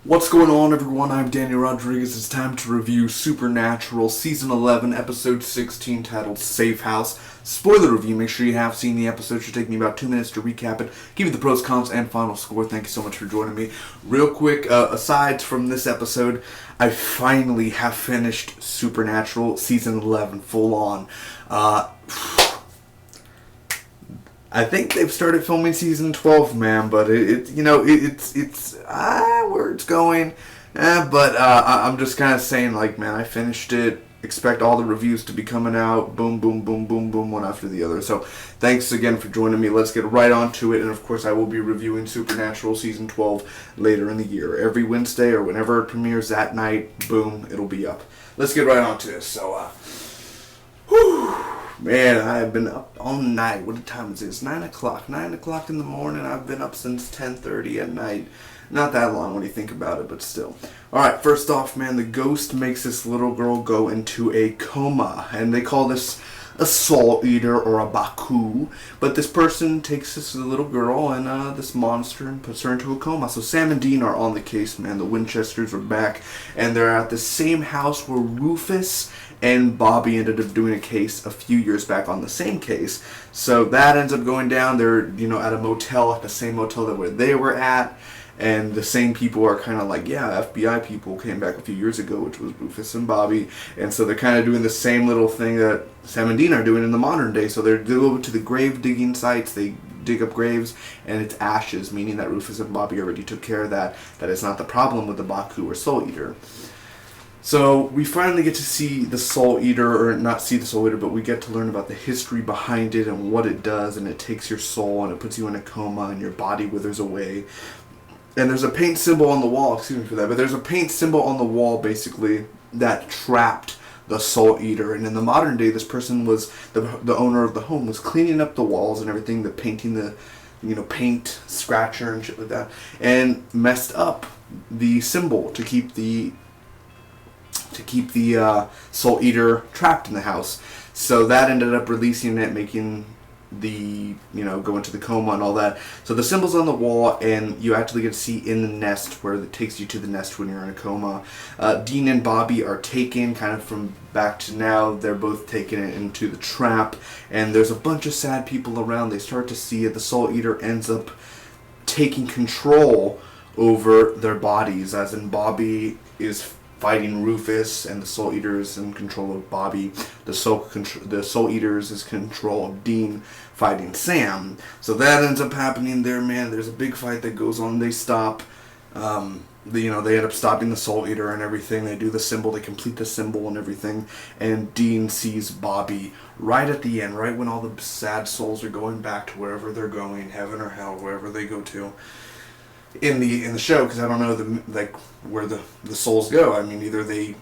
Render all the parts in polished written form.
What's going on, everyone? I'm Daniel Rodriguez. It's time to review Supernatural Season 11, Episode 16, titled Safe House. Spoiler review. Make sure you have seen the episode. It should take me about 2 minutes to recap it, give you the pros, cons, and final score. Thank you so much for joining me. Real quick, aside from this episode, I finally have finished Supernatural Season 11 full on. I think they've started filming season 12, man, but it's where it's going. I'm just kind of saying, like, man, I finished it. Expect all the reviews to be coming out. Boom, boom, boom, boom, boom, one after the other. So, thanks again for joining me. Let's get right on to it. And, of course, I will be reviewing Supernatural Season 12 later in the year. Every Wednesday or whenever it premieres that night, boom, it'll be up. Let's get right on to this. So, man, I have been up all night. What time is it? It's 9 o'clock. 9 o'clock in the morning. I've been up since 10:30 at night. Not that long when you think about it, but still. Alright, first off, man, the ghost makes this little girl go into a coma. And they call this a soul eater or a Baku. But this person takes this little girl and this monster and puts her into a coma. So Sam and Dean are on the case, man. The Winchesters are back. And they're at the same house where Rufus and Bobby ended up doing a case a few years back on the same case. So that ends up going down. They're, at a motel, at the same motel that where they were at. And the same people are kind of like, yeah, FBI people came back a few years ago, which was Rufus and Bobby. And so they're kind of doing the same little thing that Sam and Dean are doing in the modern day. So they go to the grave digging sites. They dig up graves, and it's ashes, meaning that Rufus and Bobby already took care of that. That is not the problem with the Baku or Soul Eater. So we finally get to see the Soul Eater, or not see the Soul Eater, but we get to learn about the history behind it and what it does, and it takes your soul and it puts you in a coma and your body withers away. And there's a paint symbol on the wall, excuse me for that, but there's a paint symbol on the wall basically that trapped the Soul Eater. And in the modern day, this person was, the owner of the home was cleaning up the walls and everything, the painting, the paint scratcher and shit like that, and messed up the symbol to keep the Soul Eater trapped in the house. So that ended up releasing it, making the, go into the coma and all that. So the symbol's on the wall, and you actually get to see in the nest, where it takes you to the nest when you're in a coma. Dean and Bobby are taken, kind of from back to now, they're both taken into the trap, and there's a bunch of sad people around. They start to see it. The Soul Eater ends up taking control over their bodies, as in Bobby is fighting Rufus, and the Soul Eater is in control of Bobby. The Soul Eaters is control of Dean, fighting Sam. So that ends up happening there, man. There's a big fight that goes on. They stop. They end up stopping the Soul Eater and everything. They do the symbol. They complete the symbol and everything. And Dean sees Bobby right at the end, right when all the sad souls are going back to wherever they're going, heaven or hell, wherever they go to. In the show, because I don't know where the souls go. I mean, either they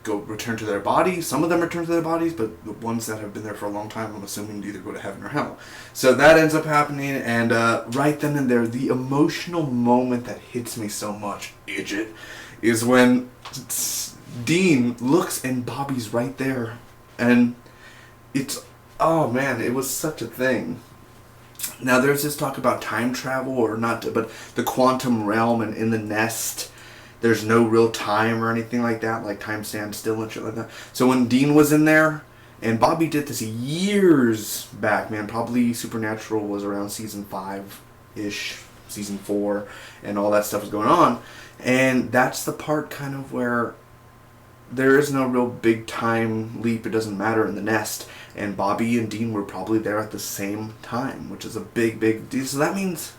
return to their bodies. Some of them return to their bodies, but the ones that have been there for a long time, I'm assuming, either go to heaven or hell. So that ends up happening, and right then and there, the emotional moment that hits me so much, idiot, is when Dean looks and Bobby's right there, and oh man, it was such a thing. Now, there's this talk about time travel, or not, but the quantum realm, and in the nest, there's no real time or anything like that, like time stands still and shit like that. So when Dean was in there, and Bobby did this years back, man, probably Supernatural was around season 5-ish, season 4, and all that stuff was going on, and that's the part kind of where there is no real big time leap. It doesn't matter in the nest. And Bobby and Dean were probably there at the same time, which is a big, big deal. So that means,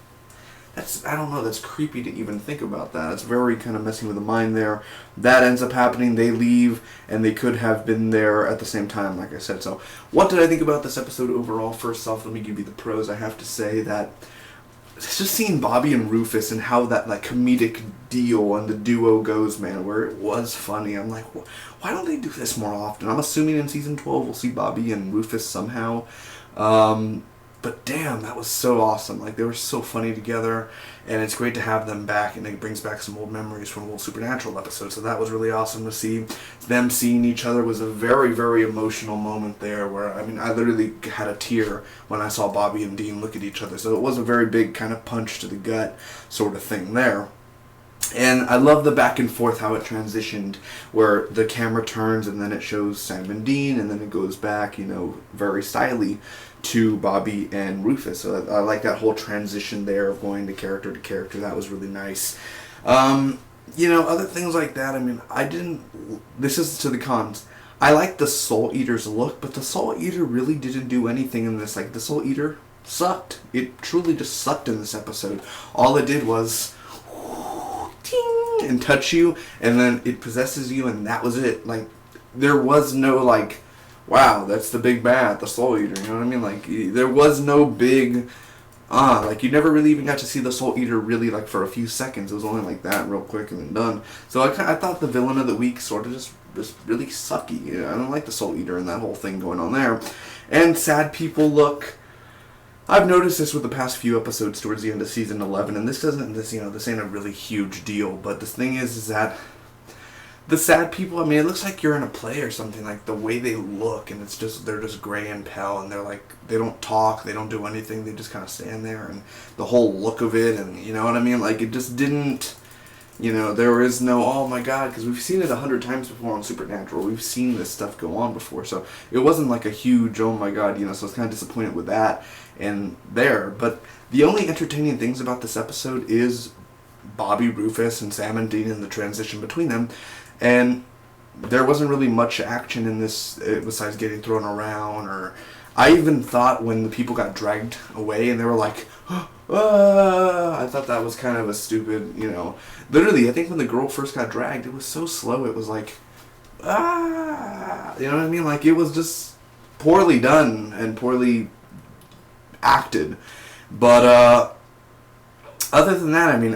I don't know, that's creepy to even think about that. It's very kind of messing with the mind there. That ends up happening. They leave, and they could have been there at the same time, like I said. So what did I think about this episode overall? First off, let me give you the pros. I have to say that it's just seeing Bobby and Rufus and how that comedic deal and the duo goes, man, where it was funny. I'm like, why don't they do this more often? I'm assuming in season 12 we'll see Bobby and Rufus somehow. But damn, that was so awesome. They were so funny together, and it's great to have them back, and it brings back some old memories from old Supernatural episodes. So that was really awesome to see. Them seeing each other was a very, very emotional moment there, where, I literally had a tear when I saw Bobby and Dean look at each other. So it was a very big kind of punch to the gut sort of thing there. And I love the back and forth, how it transitioned, where the camera turns and then it shows Sam and Dean, and then it goes back, you know, very styly to Bobby and Rufus. So I like that whole transition there of going to character. That was really nice. You know, other things like that, I mean, this is to the cons. I like the Soul Eater's look, but the Soul Eater really didn't do anything in this. Like, the Soul Eater sucked. It truly just sucked in this episode. All it did was ting, and touch you, and then it possesses you, and that was it. Like, there was no, like, wow, that's the big bad, the Soul Eater, you know what I mean? Like, there was no big, like, you never really even got to see the Soul Eater really, like, for a few seconds. It was only like that, real quick, and then done. So I thought the villain of the week sort of just was really sucky. You know, I don't like the Soul Eater and that whole thing going on there. And sad people look. I've noticed this with the past few episodes towards the end of season 11, and this ain't a really huge deal, but the thing is that the sad people, I mean, it looks like you're in a play or something, like the way they look, and they're just gray and pale, and they're like, they don't talk, they don't do anything, they just kind of stand there, and the whole look of it, and you know what I mean, like, it just didn't, you know, there is no, oh my god, because we've seen it 100 times before on Supernatural, we've seen this stuff go on before, so it wasn't like a huge, oh my god, you know, so I was kind of disappointed with that, and there, but the only entertaining things about this episode is Bobby, Rufus, and Sam and Dean and the transition between them. And there wasn't really much action in this besides getting thrown around. Or I even thought when the people got dragged away and they were like, I thought that was kind of a stupid, you know. Literally, I think when the girl first got dragged, it was so slow. It was like, you know what I mean? Like, it was just poorly done and poorly acted. But other than that, I mean,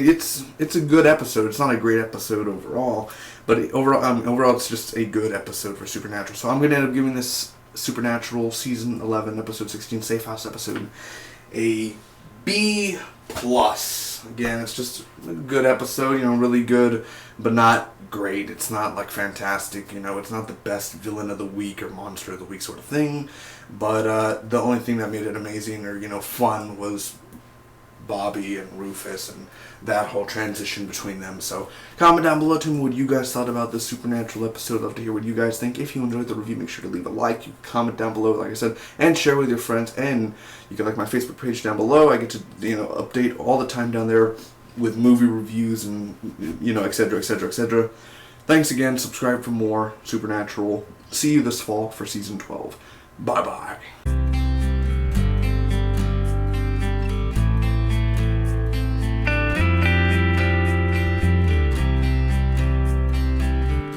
it's a good episode. It's not a great episode overall, but overall, it's just a good episode for Supernatural. So I'm going to end up giving this Supernatural season 11, episode 16, Safe House episode, a B+. Again, it's just a good episode. You know, really good, but not great. It's not like fantastic. You know, it's not the best villain of the week or monster of the week sort of thing. But the only thing that made it amazing or, you know, fun was Bobby and Rufus and that whole transition between them. So comment down below, tell me what you guys thought about this Supernatural episode. I'd love to hear what you guys think. If you enjoyed the review, make sure to leave a like, you comment down below, like I said, and share with your friends. And you can like my Facebook page down below. I get to, you know, update all the time down there with movie reviews and, you know, etc, etc, etc. Thanks again. Subscribe for more Supernatural. See you this fall for season 12. Bye bye.